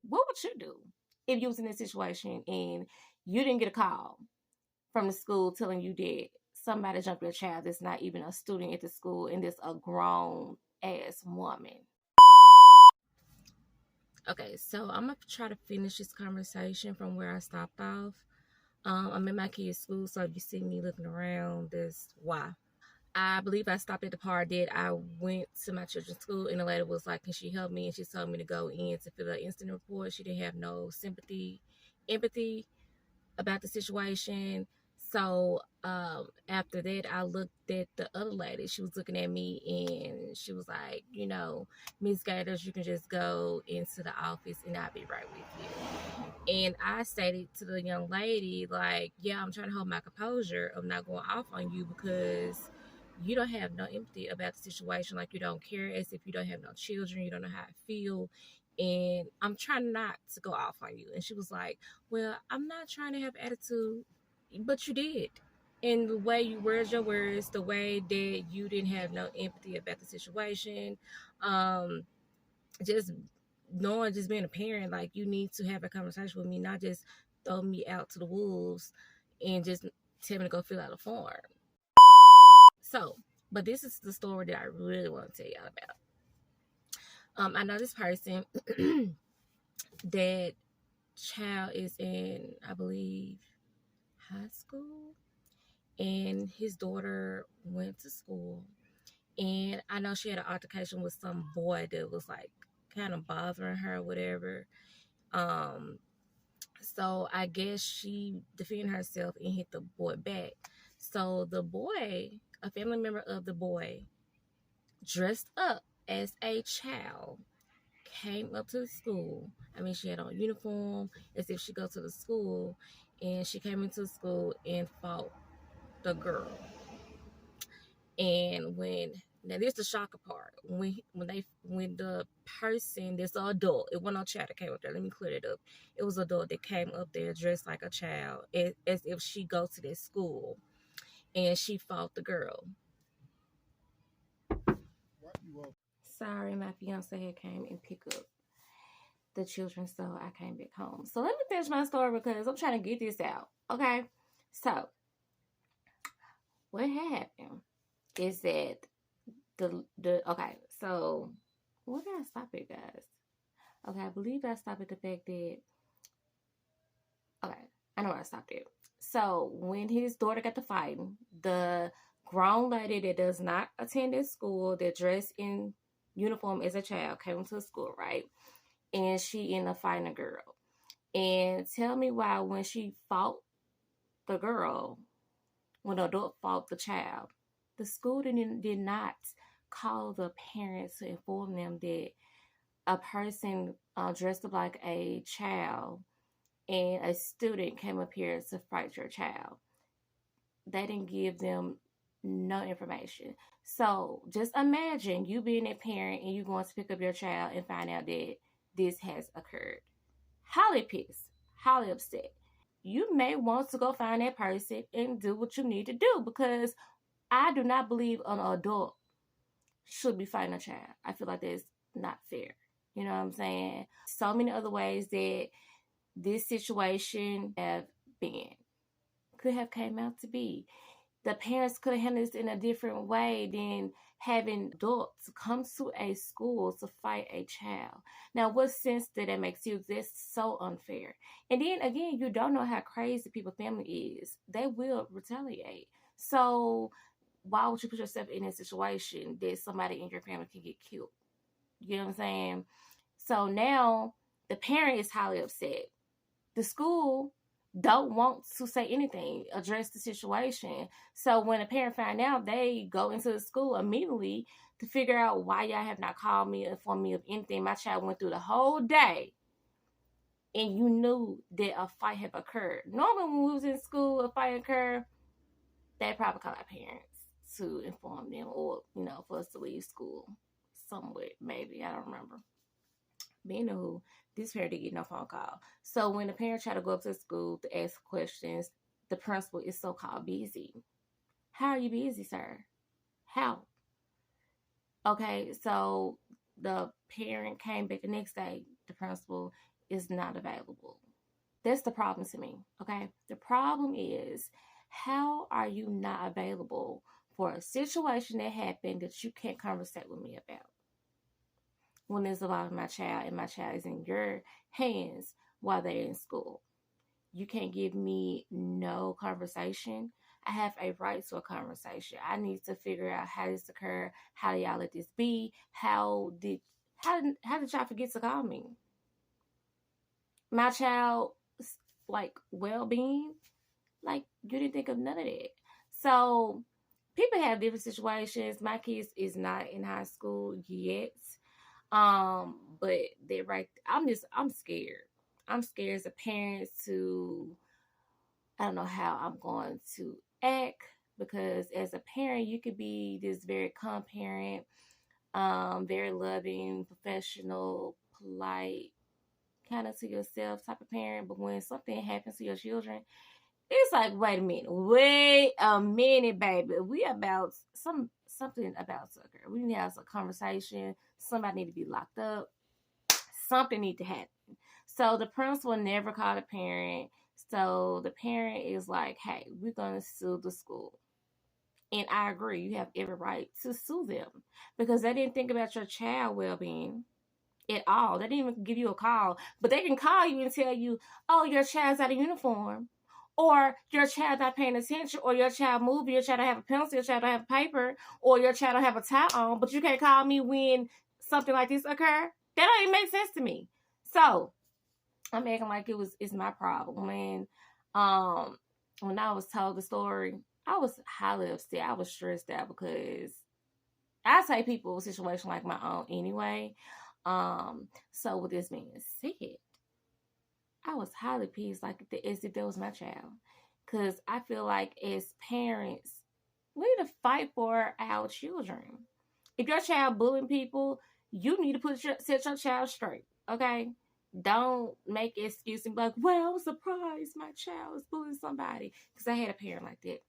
what would you do if you was in this situation and you didn't get a call from the school telling you that somebody jumped your child that's not even a student at the school and this a grown ass woman? Okay, so I'm gonna try to finish this conversation from where I stopped off. I'm in my kid's school, so if you see me looking around, that's why. I believe I stopped at the part that I went to my children's school, and the lady was like, "Can she help me?" And she told me to go in to fill out an incident report. She didn't have no sympathy, empathy about the situation. So after that, I looked at the other lady. She was looking at me, and she was like, "Miss Gators, you can just go into the office, and I'll be right with you." And I stated to the young lady, like, "Yeah, I'm trying to hold my composure. I'm not going off on you because you don't have no empathy about the situation. Like, you don't care, as if you don't have no children. You don't know how I feel. And I'm trying not to go off on you." And she was like, "Well, I'm not trying to have attitude, but you did. And the way you word your words, the way that you didn't have no empathy about the situation, um, just knowing, just being a parent, like, you need to have a conversation with me, not just throw me out to the wolves and just tell me to go fill out a form." So, but this is the story that I really want to tell y'all about. I know this person that child is in, I believe, high school, and his daughter went to school, and I know she had an altercation with some boy that was like kind of bothering her or whatever. um so I guess she defended herself and hit the boy back. So the boy, a family member of the boy, dressed up as a child, came up to the school. I mean, she had on a uniform as if she go to the school, and she came into the school and fought the girl. And when, now this is the shocker part, when the person that's an adult, it wasn't no child that came up there. Let me clear it up. It was an adult that came up there dressed like a child, as if she go to this school, and she fought the girl. Sorry, my fiance had came and picked up the children, so I came back home. So let me finish my story because I'm trying to get this out. Okay, so what happened is that the okay, so where did I stop it, guys? Okay, I believe I stopped at the fact that, okay, I know where I stopped it. So when his daughter got to fighting, the grown lady that does not attend this school, that dressed in uniform as a child, came to school, right? And she ended up fighting a girl. And tell me why, when she fought the girl, when the adult fought the child, the school did not call the parents to inform them that a person dressed up like a child and a student came up here to fight your child. They didn't give them no information. So just imagine you being a parent and you going to pick up your child and find out that this has occurred. Highly pissed, highly upset. You may want to go find that person and do what you need to do, because I do not believe an adult should be fighting a child. I feel like that's not fair. You know what I'm saying? So many other ways that this situation have been, could have came out to be. The parents could have handled this in a different way than having adults come to a school to fight a child. Now, what sense did that make to you? That's so unfair. And then again, you don't know how crazy people's family is. They will retaliate. So why would you put yourself in a situation that somebody in your family can get killed? You know what I'm saying? So now the parent is highly upset. The school don't want to say anything, address the situation. So when a parent find out, they go into the school immediately to figure out why y'all have not called me, informed me of anything. My child went through the whole day, and you knew that a fight had occurred. Normally when we was in school, a fight occurred, they probably call our parents to inform them, or, for us to leave school somewhere, maybe. I don't remember. Being who, this parent didn't get no phone call. So when the parent tried to go up to school to ask questions, the principal is so-called busy. How are you busy, sir? How? Okay, so the parent came back the next day, the principal, is not available. That's the problem to me, okay? The problem is, how are you not available for a situation that happened that you can't conversate with me about? When it's about my child and my child is in your hands while they're in school. You can't give me no conversation. I have a right to a conversation. I need to figure out how this occurred. How do y'all let this be? How did y'all forget to call me? My child, like, well-being, like, you didn't think of none of that. So people have different situations. My kids is not in high school yet. But they're right. I'm scared. I'm scared as a parent to, I don't know how I'm going to act, because as a parent, you could be this very calm parent, very loving, professional, polite, kind of to yourself type of parent. But when something happens to your children, it's like, wait a minute, baby. We about something about Tucker. We need to have a conversation. Somebody need to be locked up. Something need to happen. So the principal never called a parent. So the parent is like, hey, we're gonna sue the school. And I agree, you have every right to sue them, because they didn't think about your child well-being at all. They didn't even give you a call, but they can call you and tell you, oh, your child's out of uniform, or your child not paying attention, or your child moved, your child don't have a pencil, your child don't have paper, or your child don't have a tie on, but you can't call me when something like this occur. That don't even make sense to me. So I'm acting like it's my problem. When I was told the story, I was highly upset. I was stressed out, because I say people a situation like my own anyway. So with this being said, I was highly pissed, like as if that was my child, because I feel like as parents, we need to fight for our children. If your child bullying people, you need to set your child straight. Okay, don't make excuses and be like, "Well, I'm surprised my child is bullying somebody," because I had a parent like that.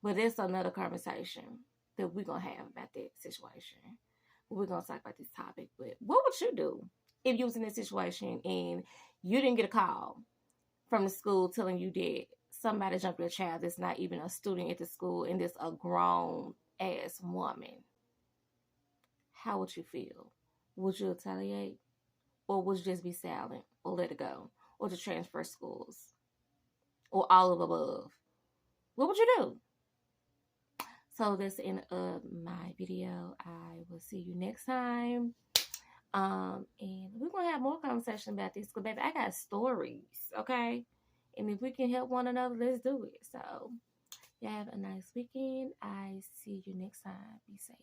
But that's another conversation that we're gonna have about that situation. We're gonna talk about this topic. But what would you do if you was in this situation and you didn't get a call from the school telling you that somebody jumped your child that's not even a student at the school, and this a grown ass woman? How would you feel? Would you retaliate? Or would you just be silent, or let it go, or to transfer schools, or all of the above? What would you do? So that's the end of my video. I will see you next time. And we're gonna have more conversation about this, because baby, I got stories, okay? And if we can help one another, let's do it. So, you have a nice weekend. I see you next time. Be safe.